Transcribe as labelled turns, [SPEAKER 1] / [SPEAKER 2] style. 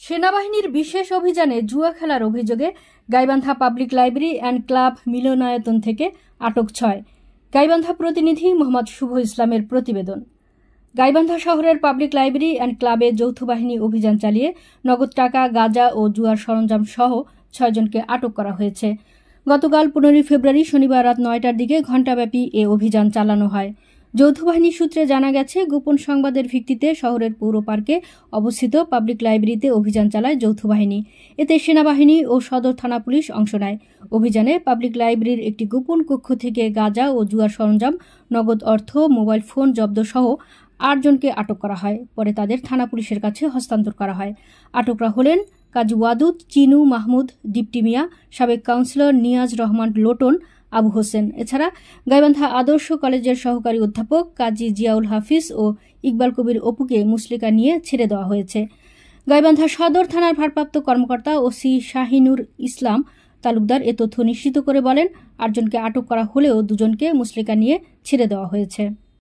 [SPEAKER 1] সেনাবাহিনীর বিশেষ অভিযানে জুয়া খেলার অভিযোগে Gaibandha public library and club মিলনায়তন থেকে আটক ৬। গাইবান্ধা প্রতিনিধি মোহাম্মদ শুভ ইসলামের প্রতিবেদন। গাইবান্ধা শহরের পাবলিক লাইব্রেরি অ্যান্ড ক্লাবে যৌথ বাহিনী অভিযান চালিয়ে নগদ টাকা, গাঁজা ও জুয়ার সরঞ্জাম সহ ৬ জনকে আটক করা হয়েছে। গতকাল ১৫ ফেব্রুয়ারি শনিবার রাত ৯টার দিকে ঘণ্টাব্যাপী এ অভিযান চালানো হয়। যৌথ বাহিনী সূত্রে জানা গেছে, গোপন সংবাদের ভিত্তিতে শহরের পৌর পার্কে অবস্থিত পাবলিক লাইব্রেরিতে অভিযান চালায় যৌথ বাহিনী। এতে সেনাবাহিনী ও সদর থানা পুলিশ অংশ নেয়। অভিযানে পাবলিক লাইব্রেরির একটি গোপন কক্ষ থেকে গাঁজা ও জুয়ার সরঞ্জাম, নগদ অর্থ, মোবাইল ফোন জব্দ সহ ৮ জনকে আটক করা হয়। পরে তাদের থানা পুলিশের কাছে হস্তান্তর করা হয়। আটকরা হলেন কাজী ওয়াদুদ, চিনু, মাহমুদ, ডিপটি মিয়া, সাবেক কাউন্সিলর নিয়াজ রহমান লোটন, আবু হোসেন। এছাড়া গাইবান্ধা আদর্শ কলেজের সহকারী অধ্যাপক কাজী জিয়াউল হাফিজ ও ইকবাল কবির অপুকে মুচলেকা নিয়ে ছেড়ে দেওয়া হয়েছে। গাইবান্ধা সদর থানার ভারপ্রাপ্ত কর্মকর্তা ওসি শাহিনুর ইসলাম তালুকদার এ তথ্য নিশ্চিত করে বলেন, ৮ জনকে আটক করা হলেও ২ জনকে মুচলেকা নিয়ে ছেড়ে দেওয়া হয়েছে।